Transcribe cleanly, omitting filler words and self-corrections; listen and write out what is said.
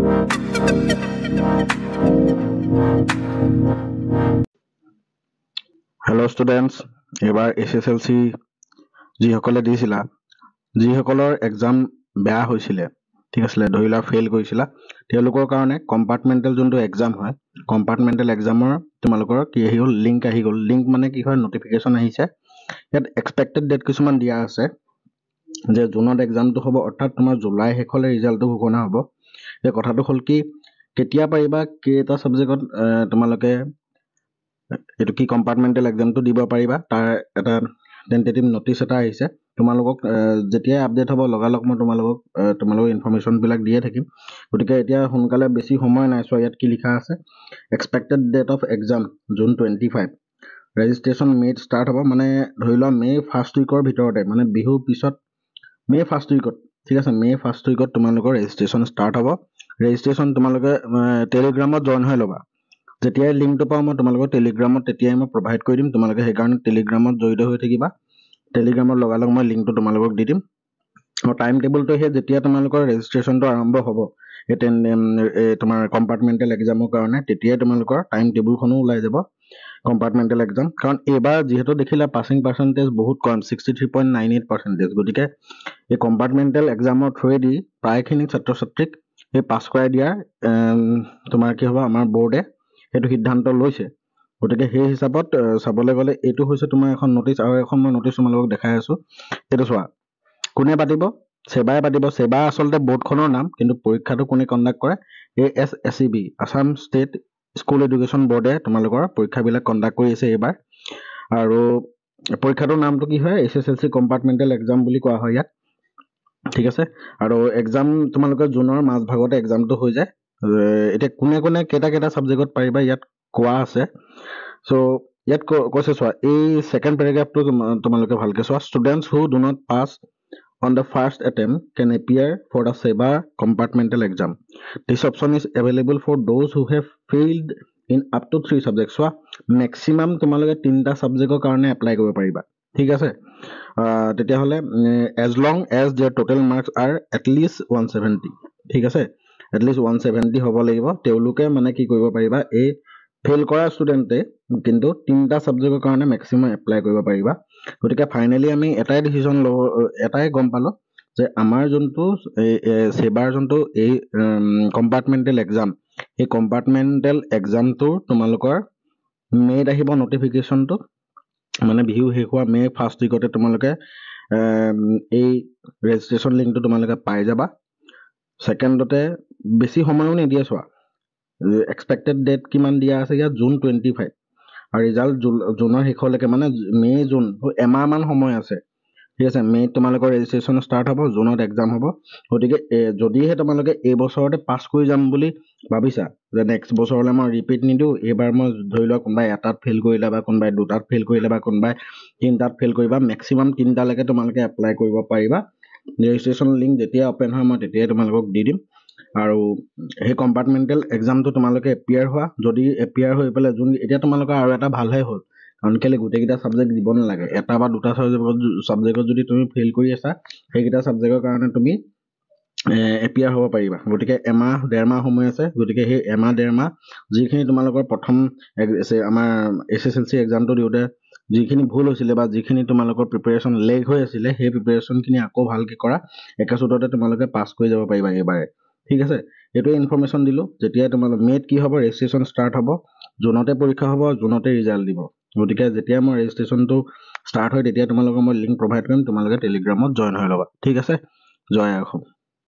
Hello students, এবাৰ SSLC যিসকলে দিছিলা যিসকলৰ এক্সাম বেয়া হৈছিলে ঠিক আছে ধৰি লোৱা ফেইল কৰিছিলা তেওঁলোকৰ কাৰণে কম্পাৰ্টমেন্টাল যোনটো এক্সাম হয় কম্পাৰ্টমেন্টাল এক্সামৰ তোমালোকৰ কি আহি গল লিংক মানে কি হয় নটিফিকেশন আহিছে ইয়াত এক্সপেক্টেড ডেট কিছুমান দিয়া আছে যে জুনত এক্সামটো হ'ব অৰ্থাৎ তোমাৰ জুলাই শেষলে ৰিজাল্টটো ঘোষণা হ'ব এই কথাটো হল কি কেতিয়া পাৰিবা কেটা সাবজেক্টত তোমালোকে এটো কি কম্পাৰ্টমেন্টাল এক্সামটো দিব পাৰিবা তাৰ এটা টেন্টেটিভ নোটিস এটা আহিছে তোমালোকক যেতিয়া আপডেট হ'ব লগালগ মই তোমালোকক ইনফৰমেশন বিলাক দিয়ে থাকিম গতিকে এতিয়া সোনকালে বেছি সময় নাই সো ইয়াত কি লিখা আছে expected date of exam June 25 registration made start হ'ব মানে ধৰি লোৱা মে ফাৰ্ষ্ট উইকৰ ভিতৰতে মানে বিহু পিছত মে ফাৰ্ষ্ট উইকত ঠিক আছে মে ফাৰ্ষ্ট উইকত তোমালোকৰ ৰেজিষ্ট্ৰেচন ষ্টাৰ্ট হ'ব ৰেজিষ্ট্ৰেচন তোমালোকে টেলিগ্ৰামত জয়েন হৈ লবা যেতিয়াই লিংকটো পাও মই তোমালোকক টেলিগ্ৰামত তেতিয়াই মই প্ৰভাইড কৰি দিম তোমালোকে সেই কাৰণে টেলিগ্ৰামত জড়িত হৈ থাকিবা টেলিগ্ৰামত লগালগ মই লিংকটো তোমালোকক দি দিম আৰু টাইম টেবুলটো হে যেতিয়া তোমালোকৰ ৰেজিষ্ট্ৰেচনটো আৰম্ভ হ'ব তোমাৰ কম্পাৰ্টমেন্টাল এক্সামৰ কাৰণে তেতিয়াই তোমালোকৰ টাইম টেবুলখনো ওলাই যাব কম্পাৰ্টমেন্টাল এক্সাম কাৰণ এবাৰ যেহেতু দেখিলা পাছিং পাৰ্সেন্টেজ বহুত কম 63.98% গতিকে এই কম্পাৰ্টমেন্টাল এক্সামৰ থ্ৰুৱেদি প্ৰায়খিনি ছাত্ৰ ছাত্ৰীক এই পাছ কৰাই দিয়াৰ তোমাৰ কি হ'ব আমাৰ বোৰ্ডে হেতু সিদ্ধান্ত লৈছে গতিকে সেই হিচাপত চাবলৈ গলে এটো হৈছে তোমাৰ এখন নোটিস আৰু এখন মই নোটিস তোমালোকক দেখাই আছো এটো চোৱা কোনে পাতিব সেবাই পাতিব সেবা আসলতে বোৰ্ডখনৰ নাম কিন্তু পৰীক্ষাটো কোনে কণ্ডাক্ট কৰে ASSEB Assam state school education বোৰ্ডে তোমালোকৰ পৰীক্ষাবিলাক কণ্ডাক্ট কৰি আছে এবাৰ আৰু পৰীক্ষাটোৰ নামটো কি হয় SSLC কম্পাৰ্টমেন্টাল এক্সাম বুলি কোৱা হয় ইয়াত ঠিক আছে আৰু এক্সাম তোমালোকৰ জুনৰ মাজ ভাগতে এক্সামটো হৈ যায় এটা কোনে কেটা সাবজেক্টত পাৰিবা ইয়াত কোৱা আছে সো ইয়াত কৈছে চোৱা এই সেকেন্ড প্যাৰাগ্ৰাফটো তোমালোকে ভালকে চোৱা students who do not pass on the first attempt can appear for the SEBA compartmental exam. This option is available for those who have failed in up to 3 subjects. So maximum তোমালোকে 3টা সাবজেক্টৰ কাৰণে apply কৰিব পাৰিবা ঠিক আছে তেতিয়া হলে as long as their total marks are at least 170 ঠিক আছে at least 170 হ'ব লাগিব তেওঁলোকে মানে কি কৰিব পাৰিবা এই ফেল কৰা ষ্টুডেন্টে কিন্তু 3টা সাবজেক্টৰ কাৰণে ম্যাক্সিমাম এপ্লাই কৰিব পাৰিবা গতিকে ফাইনালি আমি এটাই ডিসিশন এটাই গম পালো যে আমাৰ যোনটো সেবাৰ যোনটো এই কম্পাৰ্টমেন্টাল এক্সাম এই কম্পাৰ্টমেন্টাল এক্সামটো তোমালোকৰ মেড আহিব নটিফিকেশনটো মানে বিহু শেষ হোৱা মে ফাৰ্ষ্ট উইকতে তোমালোকে এই ৰেজিষ্ট্ৰেচন লিংকটো তোমালোকে পাই যাবা সেকেন্ডতে বেছি সময়ও নিদিয়ে চোৱা এক্সপেক্টেড ডেট কিমান দিয়া আছে ইয়াত জুন 25 আৰু ৰিজাল্ট জুনৰ শেষলৈকে মানে মে জুন এমাহ মান সময় আছে ঠিক আছে মে তোমালোকৰ ৰেজিষ্ট্ৰেচন ষ্টাৰ্ট হ'ব জুনত এক্সাম হ'ব গতিকে যদিহে তোমালোকে এই বছৰতে পাস কৰি যাম বুলি ভাবিছা যে নেক্সট বছৰলৈ মই ৰিপিট নিদু এবাৰ মই ধৰি লোৱা কোনবাই এটাত ফেল কৰিলা বা কোনবাই দুটাত ফেল কৰিলা বা কোনবাই তিনটাত ফেল কৰিবা ম্যাক্সিমাম 3টা লৈকে তোমালোকে এপ্লাই কৰিব পাৰিবা ৰেজিষ্ট্ৰেচন লিংক যেতিয়া ওপেন হয় মই তেতিয়াই তোমালোকক দি দিম আৰু এই কম্পাৰ্টমেন্টাল এক্সামটো তোমালোকে এপিয়াৰ হোৱা যদি এপিয়াৰ হৈ পেলাই যোন এতিয়া তোমালোকৰ আৰু এটা ভালহে হ'ল কাৰণ কেলে গোটেইকেইটা সাবজেক্ট দিব নালাগে এটা বা দুটা সাবজেক্টত যদি তুমি ফেল কৰি আছা সেইকেইটা সাবজেক্টৰ কাৰণে তুমি এপিয়াৰ হ'ব পাৰিবা গতিকে এমাহ ডেৰমাহ সময় আছে গতিকে সেই এমাহ ডেৰমাহ যিখিনি তোমালোকৰ প্ৰথম আমাৰ SSLC এক্সামটো দিওতে যিখিনি ভুল হৈছিলে বা যিখিনি তোমালোকৰ প্ৰিপাৰেচন লেগ হৈ আছিলে সেই প্ৰিপাৰেচনখিনি আকৌ ভালকে কৰা একাসুটতে তোমালোকে পাস কৰি যাব পাৰিবা এবাৰে ঠিক আছে এটো ইনফৰমেশন দিলো যেতিয়া তোমালোক মেট কি হ'ব ৰেজিষ্ট্ৰেচন ষ্টাৰ্ট হ'ব জুনতে পৰীক্ষা হ'ব জুনতে ৰিজাল্ট দিব গতিকে যেতিয়া মই ৰেজিষ্ট্ৰেচনটো ষ্টাৰ্ট হয় তেতিয়া তোমালোকক মই লিংক প্ৰভাইড কৰিম তোমালোকে টেলিগ্ৰামত জয়েন হৈ লবা ঠিক আছে জয় অসম